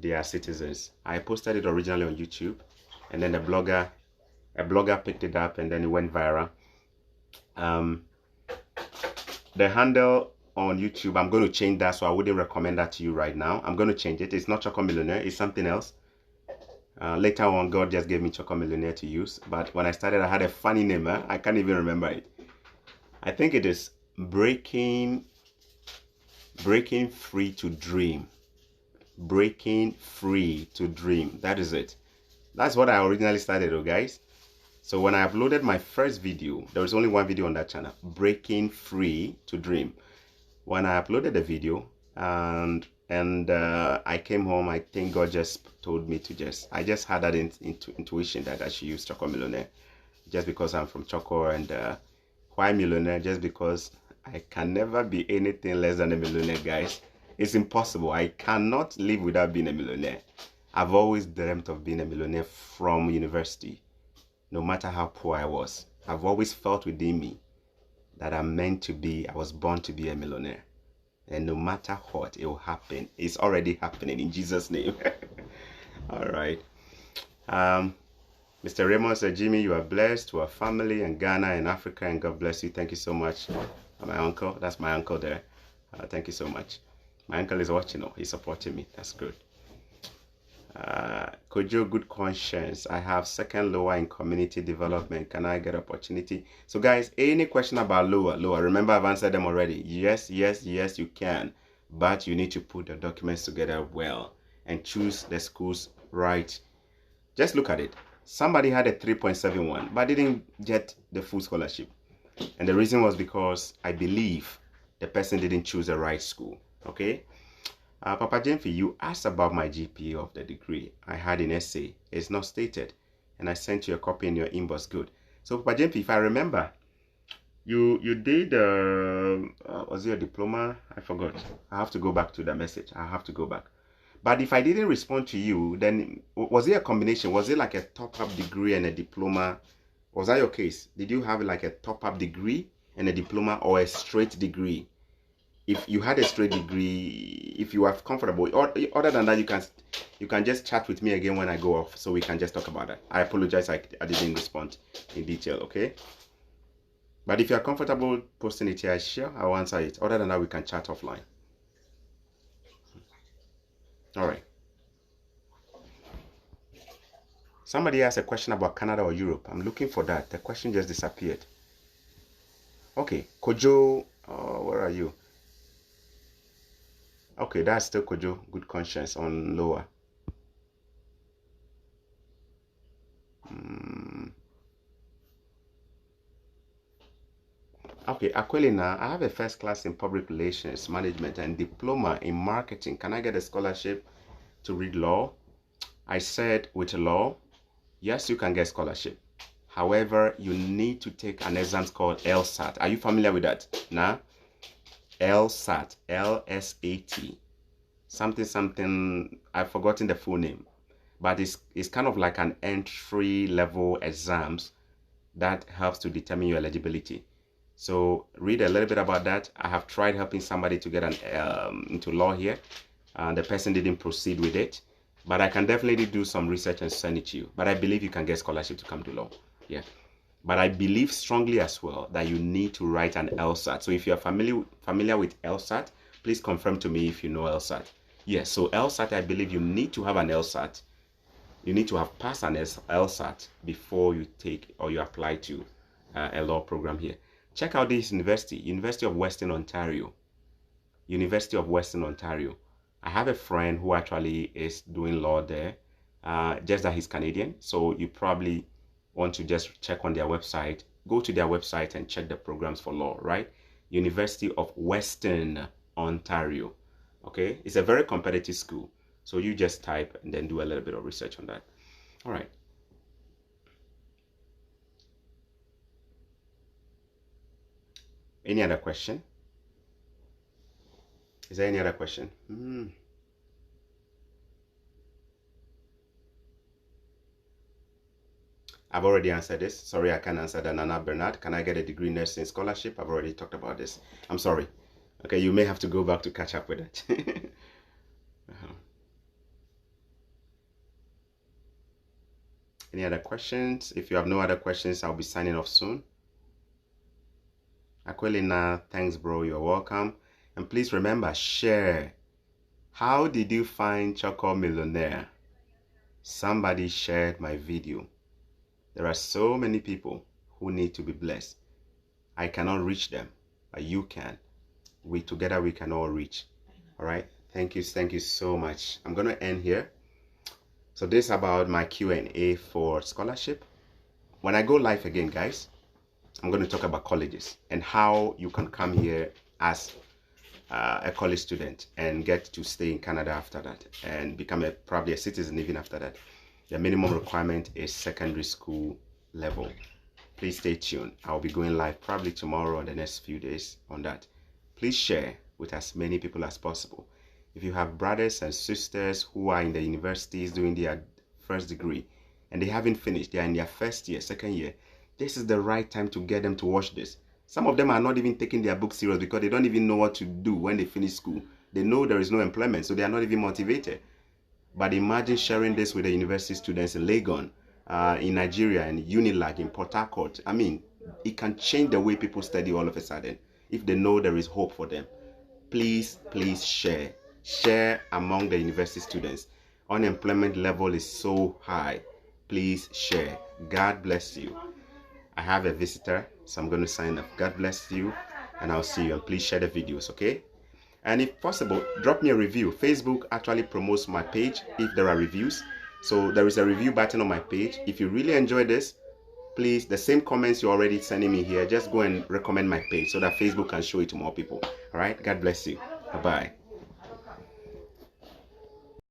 their citizens. I posted it originally on YouTube, and then a blogger picked it up and then it went viral. The handle on YouTube, I'm going to change that, so I wouldn't recommend that to you right now. I'm going to change it. It's not Choco Millionaire, it's something else. Later on, God just gave me Choco Millionaire to use, but when I started, I had a funny name. I can't even remember it. I think it is breaking free to dream. Breaking free to dream. That is it. That's what I originally started, oh guys. So when I uploaded my first video, there was only one video on that channel, breaking free to dream. When I uploaded the video and I came home, I think God just told me to I just had that intuition that I should use Choco Millionaire, just because I'm from Choco. And why millionaire? Just because I can never be anything less than a millionaire, guys. It's impossible. I cannot live without being a millionaire. I've always dreamt of being a millionaire from university. No matter how poor I was, I've always felt within me that I'm meant to be, I was born to be a millionaire. And no matter what, it will happen. It's already happening in Jesus' name. All right. Mr. Raymond said, Jimmy, you are blessed to our family and Ghana and Africa, and God bless you. Thank you so much. My uncle, that's my uncle there. Thank you so much. My uncle is watching. Oh, he's supporting me. That's good. Kojo, good conscience. I have second lower in community development. Can I get opportunity? So guys, any question about lower, remember I've answered them already. Yes, you can. But you need to put the documents together well and choose the schools right. Just look at it. Somebody had a 3.71 but didn't get the full scholarship. And the reason was because I believe the person didn't choose the right school. Okay? Papa Jemfi, you asked about my GPA of the degree I had in SA. It's not stated. And I sent you a copy in your inbox. Good. So Papa Jemfi, if I remember, you did, was it a diploma? I forgot. I have to go back to the message. I have to go back. But if I didn't respond to you, then was it a combination? Was it like a top-up degree and a diploma? Was that your case? Did you have like a top-up degree and a diploma, or a straight degree? If you had a straight degree, if you are comfortable, or other than that, you can just chat with me again when I go off, so we can just talk about that. I apologize, I didn't respond in detail, okay? But if you are comfortable posting it here, sure, I'll answer it. Other than that, we can chat offline. All right. Somebody asked a question about Canada or Europe. I'm looking for that. The question just disappeared. Okay, Kojo, where are you? Okay, that's still Kojo, good conscience on lower. Okay, Aquilina, I have a first class in public relations management and diploma in marketing. Can I get a scholarship to read law? I said with law, yes, you can get scholarship. However, you need to take an exam called LSAT. Are you familiar with that? Nah? LSAT, L-S-A-T. Something, I've forgotten the full name. But it's kind of like an entry level exams that helps to determine your eligibility. So read a little bit about that. I have tried helping somebody to get into law here. The person didn't proceed with it. But I can definitely do some research and send it to you. But I believe you can get scholarship to come to law. Yeah. But I believe strongly as well that you need to write an LSAT. So if you're familiar with LSAT, please confirm to me if you know LSAT. Yes, so LSAT, I believe you need to have an LSAT. You need to have passed an LSAT before you take or you apply to a law program here. Check out this university, University of Western Ontario. University of Western Ontario. I have a friend who actually is doing law there, just that he's Canadian. So you probably want to just check on their website, go to their website and check the programs for law, right? University of Western Ontario. Okay, it's a very competitive school. So you just type and then do a little bit of research on that. All right. Any other question? Is there any other question? I've already answered this. Sorry, I can't answer that. Nana Bernard, can I get a degree in nursing scholarship? I've already talked about this. I'm sorry. Okay, you may have to go back to catch up with it. Any other questions? If you have no other questions, I'll be signing off soon. Aquilina, thanks, bro. You're welcome. And please remember, share. How did you find Choco Millionaire? Somebody shared my video. There are so many people who need to be blessed. I cannot reach them, but you can. Together we can all reach. All right. Thank you so much. I'm going to end here. So this is about my Q&A for scholarship. When I go live again, guys, I'm going to talk about colleges and how you can come here as a college student and get to stay in Canada after that and become probably a citizen even after that. The minimum requirement is secondary school level. Please stay tuned. I'll be going live probably tomorrow or the next few days on that. Please share with as many people as possible. If you have brothers and sisters who are in the universities doing their first degree and they haven't finished, they are in their first year, second year, this is the right time to get them to watch this. Some of them are not even taking their book serious because they don't even know what to do when they finish school. They know there is no employment, so they are not even motivated. But imagine sharing this with the university students in Legon, in Nigeria, and Unilag, in Port Harcourt. I mean, it can change the way people study all of a sudden if they know there is hope for them. Please share. Share among the university students. Unemployment level is so high. Please share. God bless you. I have a visitor, so I'm going to sign off. God bless you, and I'll see you. And please share the videos, okay? And if possible, drop me a review. Facebook actually promotes my page if there are reviews. So there is a review button on my page. If you really enjoy this, please, the same comments you're already sending me here, just go and recommend my page so that Facebook can show it to more people. All right? God bless you. Bye-bye.